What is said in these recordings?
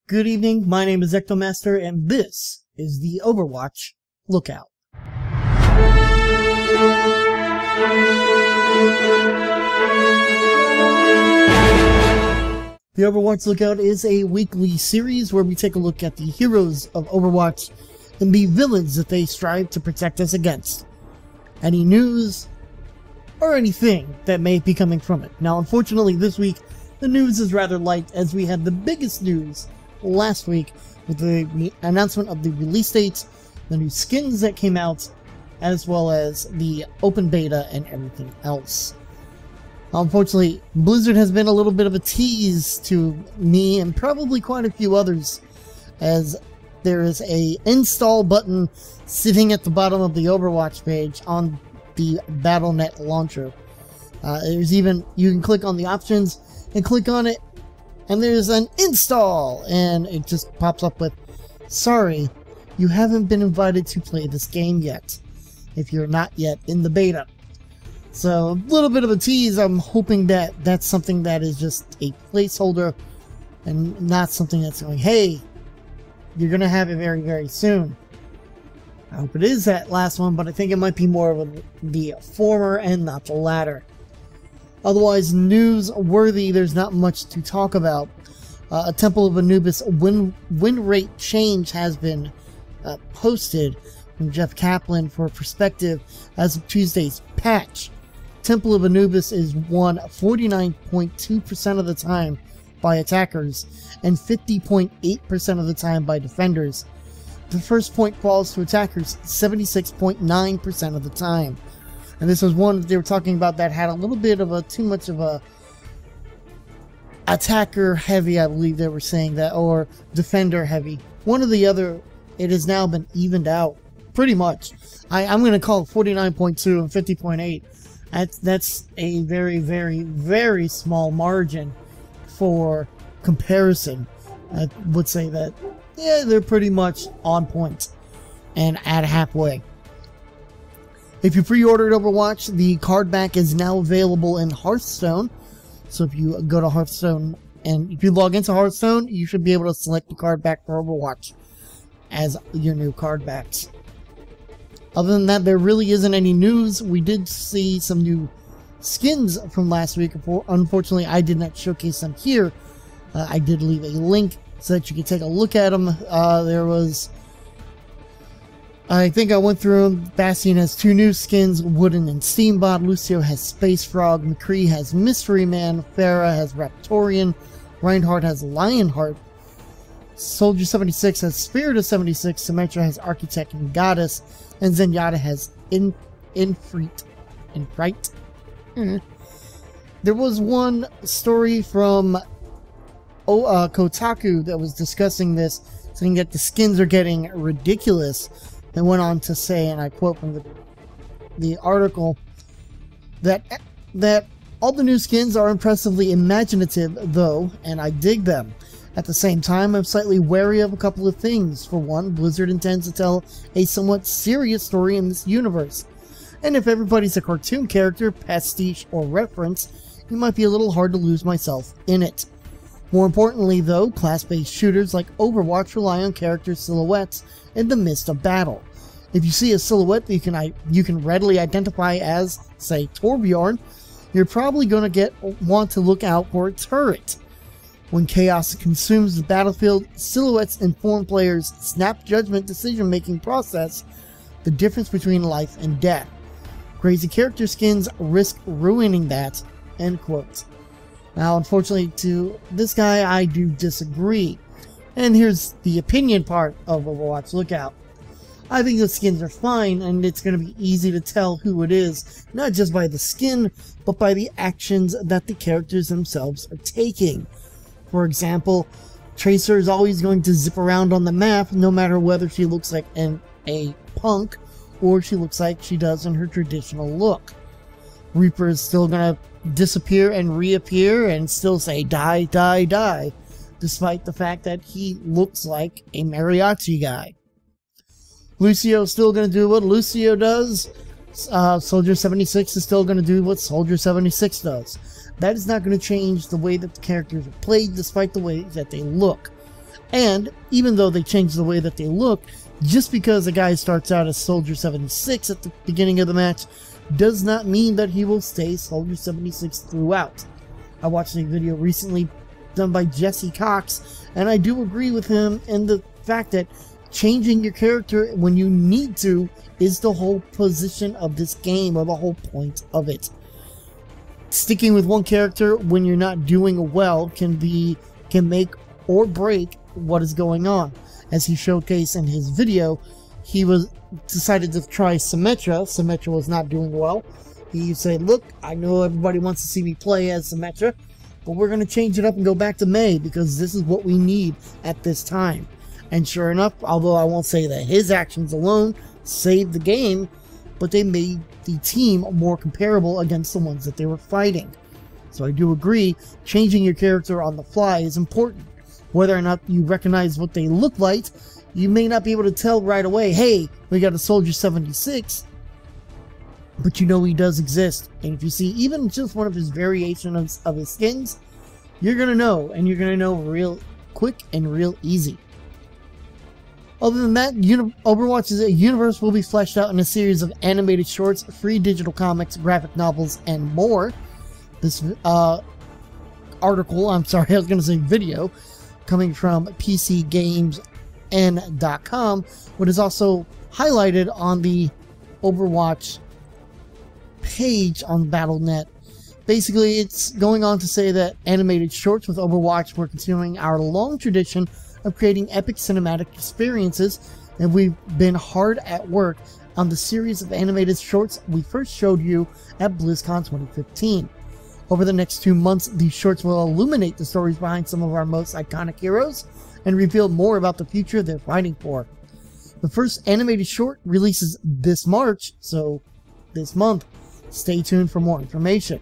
Good evening, my name is EctoMaster, and this is the Overwatch Lookout. The Overwatch Lookout is a weekly series where we take a look at the heroes of Overwatch and the villains that they strive to protect us against. Any news or anything that may be coming from it. Now, unfortunately, this week, the news is rather light as we had the biggest news last week with the announcement of the release dates, the new skins that came out, as well as the open beta and everything else. Unfortunately, Blizzard has been a little bit of a tease to me and probably quite a few others, as there is a install button sitting at the bottom of the Overwatch page on the Battle.net launcher. There's even, you can click on the options and click on it, and there's an install, and it just pops up with, sorry, you haven't been invited to play this game yet, if you're not yet in the beta. So, a little bit of a tease. I'm hoping that that's something that is just a placeholder, and not something that's going, hey, you're going to have it very, very soon. I hope it is that last one, but I think it might be more of the former and not the latter. Otherwise, newsworthy, there's not much to talk about. A Temple of Anubis win rate change has been posted from Jeff Kaplan for perspective as of Tuesday's patch. Temple of Anubis is won 49.2% of the time by attackers and 50.8% of the time by defenders. The first point falls to attackers 76.9% of the time. And this was one that they were talking about that had a little bit of a too much of a attacker heavy, I believe they were saying that, or defender heavy. One or the other, it has now been evened out pretty much. I'm going to call it 49.2 and 50.8. That's a very, very, very small margin for comparison. I would say that, yeah, they're pretty much on point and at halfway. If you pre-ordered Overwatch, the card back is now available in Hearthstone. So if you go to Hearthstone, and if you log into Hearthstone, you should be able to select the card back for Overwatch as your new card backs. Other than that, there really isn't any news. We did see some new skins from last week. Unfortunately, I did not showcase them here. I did leave a link so that you could take a look at them. There was... I think I went through them. Bastion has 2 new skins, Wooden and Steambot. Lucio has Space Frog. McCree has Mystery Man. Pharah has Raptorian. Reinhardt has Lionheart. Soldier 76 has Spirit of 76. Symmetra has Architect and Goddess. And Zenyatta has Infrite. There was one story from Kotaku that was discussing this, saying that the skins are getting ridiculous. They went on to say, and I quote from the article, that all the new skins are impressively imaginative, though, and I dig them. At the same time, I'm slightly wary of a couple of things. For one, Blizzard intends to tell a somewhat serious story in this universe. And if everybody's a cartoon character, pastiche, or reference, it might be a little hard to lose myself in it. More importantly, though, class-based shooters like Overwatch rely on character silhouettes in the midst of battle. If you see a silhouette that you can readily identify as, say, Torbjorn, you're probably going to want to look out for a turret. When chaos consumes the battlefield, silhouettes inform players' snap judgment decision-making process, the difference between life and death. Crazy character skins risk ruining that, end quote. Now, unfortunately, to this guy, I do disagree. And here's the opinion part of Overwatch Lookout. I think the skins are fine, and it's going to be easy to tell who it is, not just by the skin, but by the actions that the characters themselves are taking. For example, Tracer is always going to zip around on the map, no matter whether she looks like a punk, or she looks like she does in her traditional look. Reaper is still going to disappear and reappear and still say die, die, die, despite the fact that he looks like a mariachi guy. Lucio's still going to do what Lucio does. Soldier 76 is still going to do what Soldier 76 does. That is not going to change the way that the characters are played, despite the way that they look. And even though they changed the way that they look, just because a guy starts out as Soldier 76 at the beginning of the match does not mean that he will stay Soldier 76 throughout. I watched a video recently done by Jesse Cox, and I do agree with him in the fact that changing your character when you need to is the whole position of this game, or the whole point of it. Sticking with one character when you're not doing well can make or break what is going on. As he showcased in his video, he decided to try Symmetra. Symmetra was not doing well. He said, look, I know everybody wants to see me play as Symmetra, but we're going to change it up and go back to Mei because this is what we need at this time. And sure enough, although I won't say that his actions alone saved the game, but they made the team more comparable against the ones that they were fighting. So I do agree, changing your character on the fly is important. Whether or not you recognize what they look like, you may not be able to tell right away, hey, we got a Soldier 76, but you know he does exist. And if you see even just one of his variations of his skins, you're going to know, and you're going to know real quick and real easy. Other than that, Overwatch's universe will be fleshed out in a series of animated shorts, free digital comics, graphic novels, and more. This article, I'm sorry, I was going to say video, coming from PCGamesN.com, what is also highlighted on the Overwatch page on Battle.net. Basically, it's going on to say that animated shorts with Overwatch, we're continuing our long tradition of creating epic cinematic experiences, and we've been hard at work on the series of animated shorts we first showed you at BlizzCon 2015. Over the next 2 months, these shorts will illuminate the stories behind some of our most iconic heroes and reveal more about the future they're fighting for. The first animated short releases this March, so this month. Stay tuned for more information.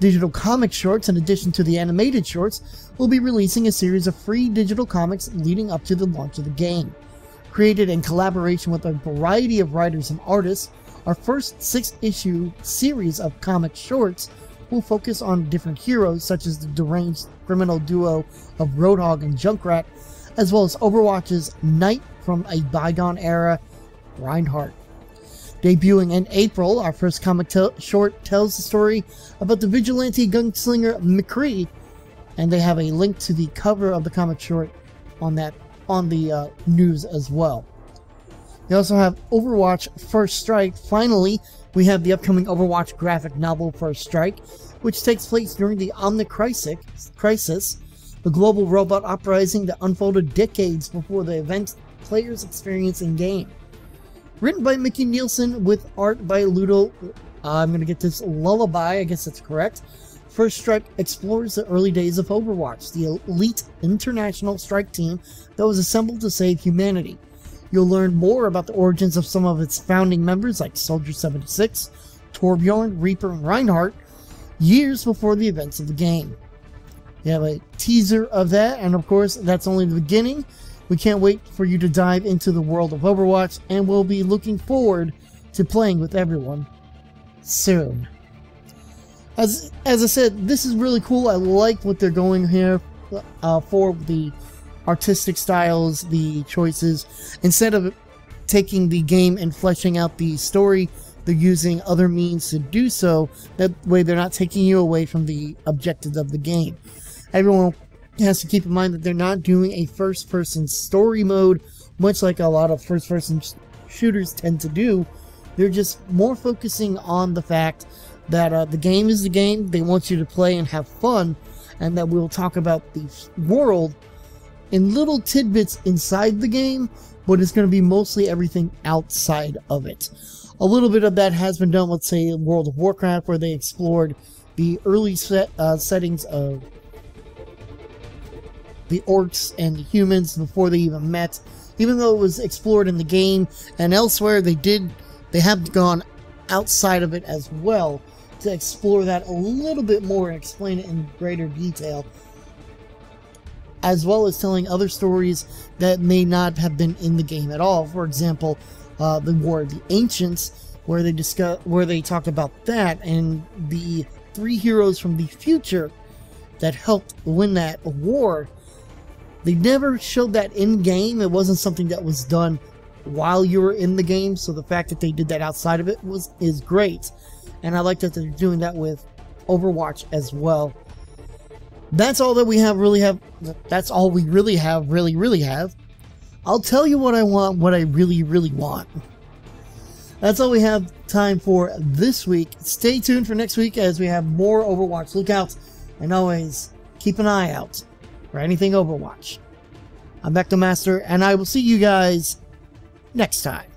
Digital comic shorts, in addition to the animated shorts, will be releasing a series of free digital comics leading up to the launch of the game. Created in collaboration with a variety of writers and artists, our first 6-issue series of comic shorts will focus on different heroes such as the deranged criminal duo of Roadhog and Junkrat, as well as Overwatch's Knight from a bygone era, Reinhardt. Debuting in April, our first comic short tells the story about the vigilante gunslinger McCree, and they have a link to the cover of the comic short on the news as well. They also have Overwatch First Strike. Finally, we have the upcoming Overwatch graphic novel First Strike, which takes place during the Omnicrisis, the global robot uprising that unfolded decades before the events players experience in-game. Written by Mickey Nielsen with art by Ludo, I'm going to get this, Lullaby, I guess that's correct. First Strike explores the early days of Overwatch, the elite international strike team that was assembled to save humanity. You'll learn more about the origins of some of its founding members like Soldier 76, Torbjorn, Reaper, and Reinhardt, years before the events of the game. You have a teaser of that, and of course, that's only the beginning. We can't wait for you to dive into the world of Overwatch, and we'll be looking forward to playing with everyone soon. As I said, this is really cool. I like what they're going here for the artistic styles, the choices. Instead of taking the game and fleshing out the story, they're using other means to do so. That way they're not taking you away from the objectives of the game. Everyone has to keep in mind that they're not doing a first-person story mode, much like a lot of first-person shooters tend to do. They're just more focusing on the fact that the game is the game, they want you to play and have fun, and that we'll talk about the world in little tidbits inside the game, but it's going to be mostly everything outside of it. A little bit of that has been done, let's say, in World of Warcraft, where they explored the early settings of the orcs and the humans before they even met. Even though it was explored in the game and elsewhere, they have gone outside of it as well to explore that a little bit more and explain it in greater detail, as well as telling other stories that may not have been in the game at all. For example, the War of the Ancients, where they talk about that and the 3 heroes from the future that helped win that war. They never showed that in game. It wasn't something that was done while you were in the game, so the fact that they did that outside of it is great. And I like that they're doing that with Overwatch as well. That's all that we really have. That's all we really have. I'll tell you what I want, what I really want. That's all we have time for this week. Stay tuned for next week as we have more Overwatch Lookouts. And always keep an eye out for anything Overwatch. I'm EctoMaster, and I will see you guys next time.